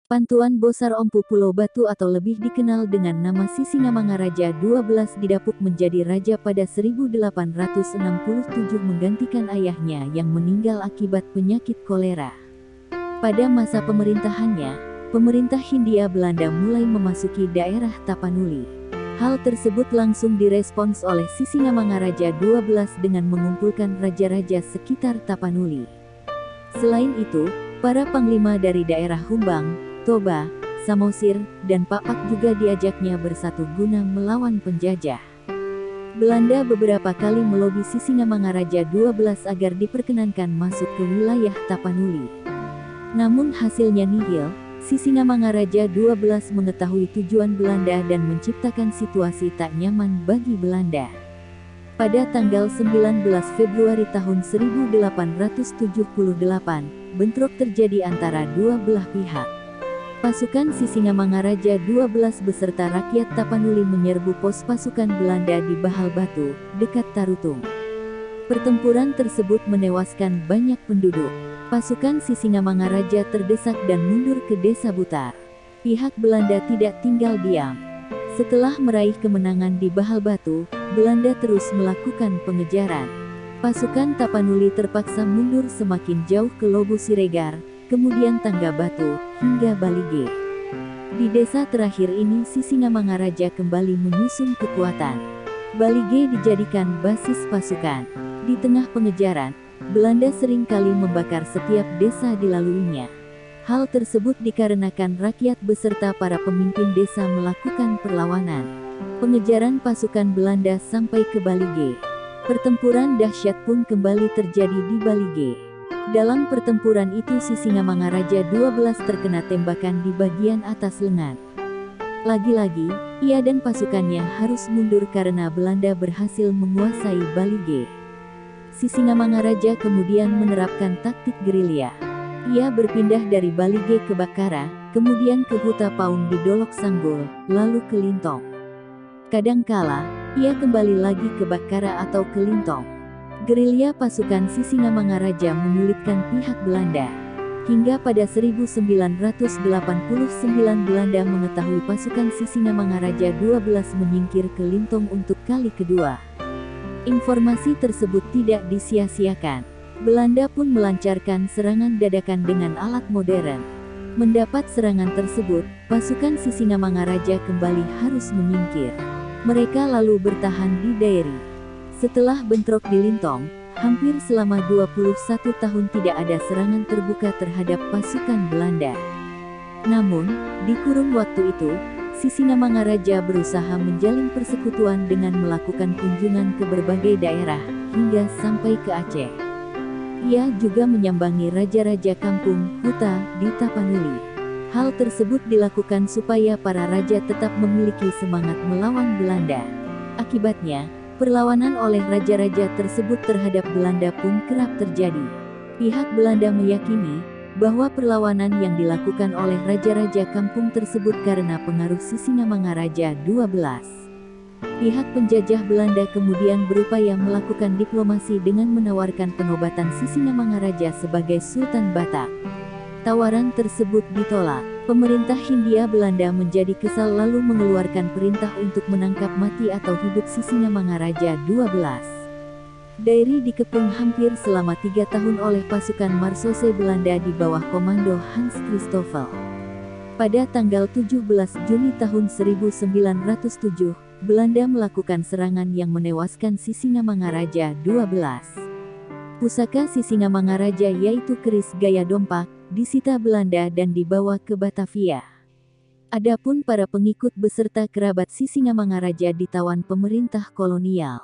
Pantuan Bosar Ompu Pulau Batu atau lebih dikenal dengan nama Sisingamangaraja XII didapuk menjadi raja pada 1867 menggantikan ayahnya yang meninggal akibat penyakit kolera. Pada masa pemerintahannya, pemerintah Hindia Belanda mulai memasuki daerah Tapanuli. Hal tersebut langsung direspons oleh Sisingamangaraja XII dengan mengumpulkan raja-raja sekitar Tapanuli. Selain itu, para panglima dari daerah Humbang, Toba, Samosir, dan Pakpak juga diajaknya bersatu guna melawan penjajah. Belanda beberapa kali melobi Sisingamangaraja XII agar diperkenankan masuk ke wilayah Tapanuli. Namun hasilnya nihil. Sisingamangaraja XII mengetahui tujuan Belanda dan menciptakan situasi tak nyaman bagi Belanda. Pada tanggal 19 Februari tahun 1878, bentrok terjadi antara dua belah pihak. Pasukan Sisingamangaraja XII beserta rakyat Tapanuli menyerbu pos pasukan Belanda di Bahal Batu, dekat Tarutung. Pertempuran tersebut menewaskan banyak penduduk. Pasukan Sisingamangaraja terdesak dan mundur ke Desa Butar. Pihak Belanda tidak tinggal diam. Setelah meraih kemenangan di Bahal Batu, Belanda terus melakukan pengejaran. Pasukan Tapanuli terpaksa mundur semakin jauh ke Lobu Siregar, kemudian Tangga Batu, hingga Balige. Di desa terakhir ini Sisingamangaraja kembali menyusun kekuatan. Balige dijadikan basis pasukan. Di tengah pengejaran, Belanda seringkali membakar setiap desa dilaluinya. Hal tersebut dikarenakan rakyat beserta para pemimpin desa melakukan perlawanan. Pengejaran pasukan Belanda sampai ke Balige. Pertempuran dahsyat pun kembali terjadi di Balige. Dalam pertempuran itu Sisingamangaraja XII terkena tembakan di bagian atas lengan. Lagi-lagi, ia dan pasukannya harus mundur karena Belanda berhasil menguasai Balige. Sisingamangaraja kemudian menerapkan taktik gerilya. Ia berpindah dari Balige ke Bakara, kemudian ke Huta Paung di Dolok Sanggol, lalu ke Lintong. Kadangkala, ia kembali lagi ke Bakara atau ke Lintong. Gerilya pasukan Sisingamangaraja menyulitkan pihak Belanda. Hingga pada 1989 Belanda mengetahui pasukan Sisingamangaraja XII menyingkir ke Lintong untuk kali kedua. Informasi tersebut tidak disia-siakan. Belanda pun melancarkan serangan dadakan dengan alat modern. Mendapat serangan tersebut, pasukan Sisingamangaraja kembali harus menyingkir. Mereka lalu bertahan di Dairi. Setelah bentrok di Lintong, hampir selama 21 tahun tidak ada serangan terbuka terhadap pasukan Belanda. Namun, di kurun waktu itu, Sisingamangaraja berusaha menjalin persekutuan dengan melakukan kunjungan ke berbagai daerah, hingga sampai ke Aceh. Ia juga menyambangi raja-raja kampung, huta, di Tapanuli. Hal tersebut dilakukan supaya para raja tetap memiliki semangat melawan Belanda. Akibatnya, perlawanan oleh raja-raja tersebut terhadap Belanda pun kerap terjadi. Pihak Belanda meyakini bahwa perlawanan yang dilakukan oleh raja-raja kampung tersebut karena pengaruh Sisingamangaraja XII. Pihak penjajah Belanda kemudian berupaya melakukan diplomasi dengan menawarkan penobatan Sisingamangaraja sebagai Sultan Batak. Tawaran tersebut ditolak. Pemerintah Hindia Belanda menjadi kesal lalu mengeluarkan perintah untuk menangkap mati atau hidup Sisingamangaraja XII. Dairi dikepung hampir selama 3 tahun oleh pasukan Marsose Belanda di bawah komando Hans Christoffel. Pada tanggal 17 Juni tahun 1907, Belanda melakukan serangan yang menewaskan Sisingamangaraja XII. Pusaka Sisingamangaraja yaitu keris gaya dompak, disita Belanda dan dibawa ke Batavia. Adapun para pengikut beserta kerabat Sisingamangaraja ditawan pemerintah kolonial.